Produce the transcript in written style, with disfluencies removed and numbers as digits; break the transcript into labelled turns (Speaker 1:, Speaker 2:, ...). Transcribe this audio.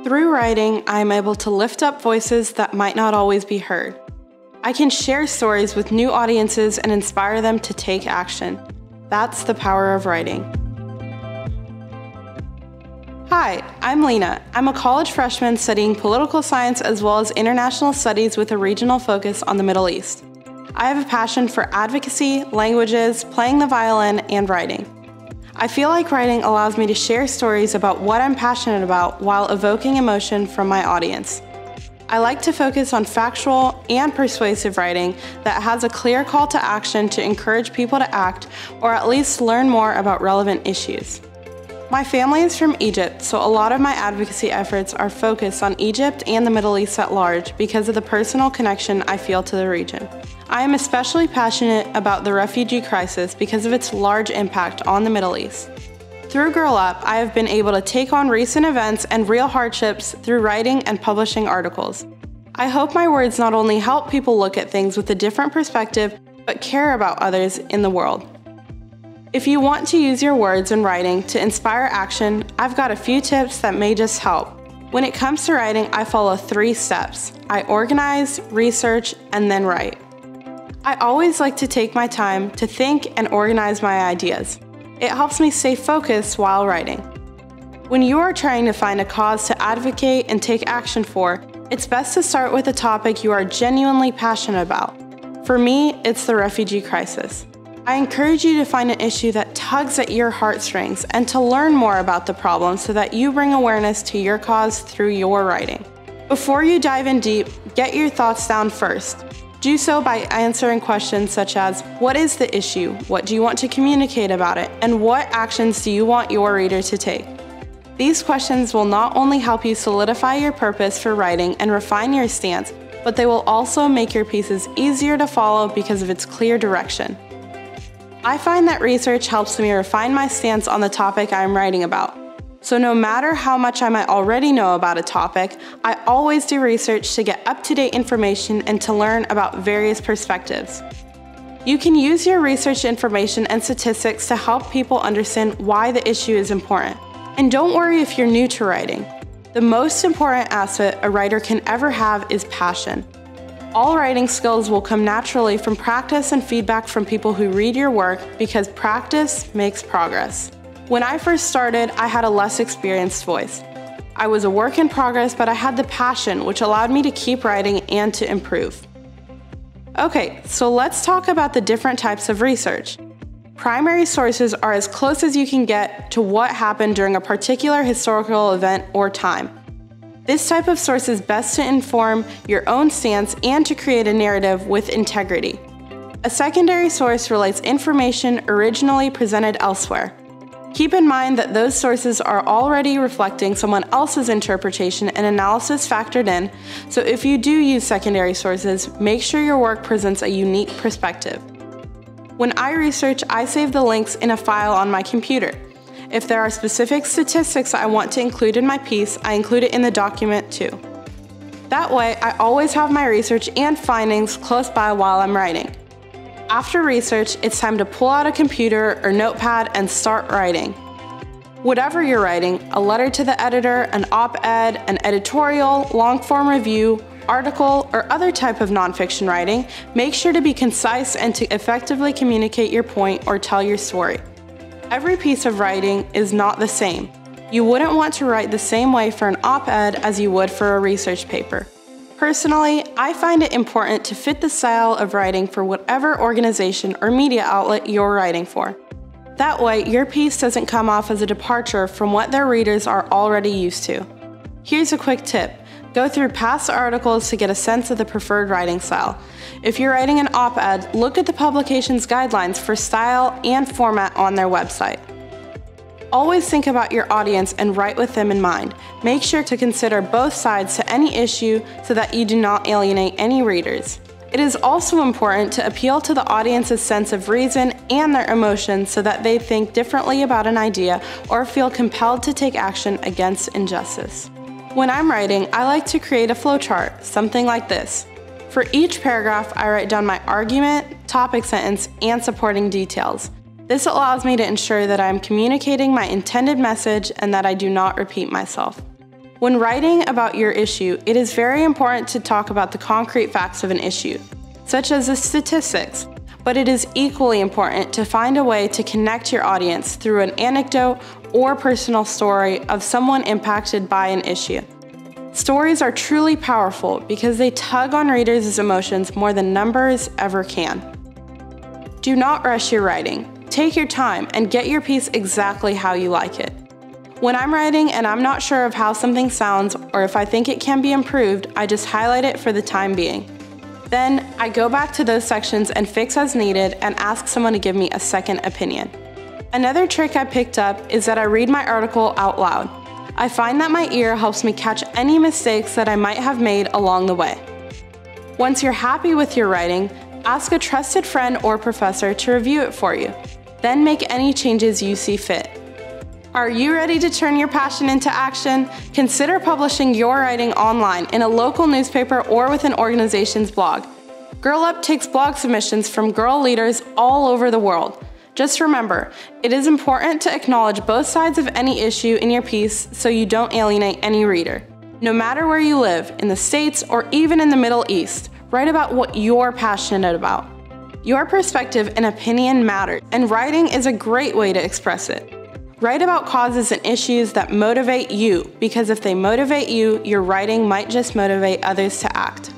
Speaker 1: Through writing, I am able to lift up voices that might not always be heard. I can share stories with new audiences and inspire them to take action. That's the power of writing. Hi, I'm Leena. I'm a college freshman studying political science as well as international studies with a regional focus on the Middle East. I have a passion for advocacy, languages, playing the violin, and writing. I feel like writing allows me to share stories about what I'm passionate about while evoking emotion from my audience. I like to focus on factual and persuasive writing that has a clear call to action to encourage people to act or at least learn more about relevant issues. My family is from Egypt, so a lot of my advocacy efforts are focused on Egypt and the Middle East at large because of the personal connection I feel to the region. I am especially passionate about the refugee crisis because of its large impact on the Middle East. Through Girl Up, I have been able to take on recent events and real hardships through writing and publishing articles. I hope my words not only help people look at things with a different perspective, but care about others in the world. If you want to use your words and writing to inspire action, I've got a few tips that may just help. When it comes to writing, I follow 3 steps. I organize, research, and then write. I always like to take my time to think and organize my ideas. It helps me stay focused while writing. When you are trying to find a cause to advocate and take action for, it's best to start with a topic you are genuinely passionate about. For me, it's the refugee crisis. I encourage you to find an issue that tugs at your heartstrings and to learn more about the problem so that you bring awareness to your cause through your writing. Before you dive in deep, get your thoughts down first. Do so by answering questions such as, what is the issue? What do you want to communicate about it? And what actions do you want your reader to take? These questions will not only help you solidify your purpose for writing and refine your stance, but they will also make your pieces easier to follow because of its clear direction. I find that research helps me refine my stance on the topic I am writing about. So no matter how much I might already know about a topic, I always do research to get up-to-date information and to learn about various perspectives. You can use your research information and statistics to help people understand why the issue is important. And don't worry if you're new to writing. The most important asset a writer can ever have is passion. All writing skills will come naturally from practice and feedback from people who read your work because practice makes progress. When I first started, I had a less experienced voice. I was a work in progress, but I had the passion, which allowed me to keep writing and to improve. Okay, so let's talk about the different types of research. Primary sources are as close as you can get to what happened during a particular historical event or time. This type of source is best to inform your own stance and to create a narrative with integrity. A secondary source relates information originally presented elsewhere. Keep in mind that those sources are already reflecting someone else's interpretation and analysis factored in, so if you do use secondary sources, make sure your work presents a unique perspective. When I research, I save the links in a file on my computer. If there are specific statistics I want to include in my piece, I include it in the document too. That way, I always have my research and findings close by while I'm writing. After research, it's time to pull out a computer or notepad and start writing. Whatever you're writing, a letter to the editor, an op-ed, an editorial, long-form review, article, or other type of nonfiction writing, make sure to be concise and to effectively communicate your point or tell your story. Every piece of writing is not the same. You wouldn't want to write the same way for an op-ed as you would for a research paper. Personally, I find it important to fit the style of writing for whatever organization or media outlet you're writing for. That way, your piece doesn't come off as a departure from what their readers are already used to. Here's a quick tip. Go through past articles to get a sense of the preferred writing style. If you're writing an op-ed, look at the publication's guidelines for style and format on their website. Always think about your audience and write with them in mind. Make sure to consider both sides to any issue so that you do not alienate any readers. It is also important to appeal to the audience's sense of reason and their emotions so that they think differently about an idea or feel compelled to take action against injustice. When I'm writing, I like to create a flowchart, something like this. For each paragraph, I write down my argument, topic sentence, and supporting details. This allows me to ensure that I am communicating my intended message and that I do not repeat myself. When writing about your issue, it is very important to talk about the concrete facts of an issue, such as the statistics, but it is equally important to find a way to connect your audience through an anecdote or personal story of someone impacted by an issue. Stories are truly powerful because they tug on readers' emotions more than numbers ever can. Do not rush your writing. Take your time and get your piece exactly how you like it. When I'm writing and I'm not sure of how something sounds or if I think it can be improved, I just highlight it for the time being. Then I go back to those sections and fix as needed and ask someone to give me a second opinion. Another trick I picked up is that I read my article out loud. I find that my ear helps me catch any mistakes that I might have made along the way. Once you're happy with your writing, ask a trusted friend or professor to review it for you. Then make any changes you see fit. Are you ready to turn your passion into action? Consider publishing your writing online in a local newspaper or with an organization's blog. Girl Up takes blog submissions from girl leaders all over the world. Just remember, it is important to acknowledge both sides of any issue in your piece so you don't alienate any reader. No matter where you live, in the States or even in the Middle East, write about what you're passionate about. Your perspective and opinion matter, and writing is a great way to express it. Write about causes and issues that motivate you, because if they motivate you, your writing might just motivate others to act.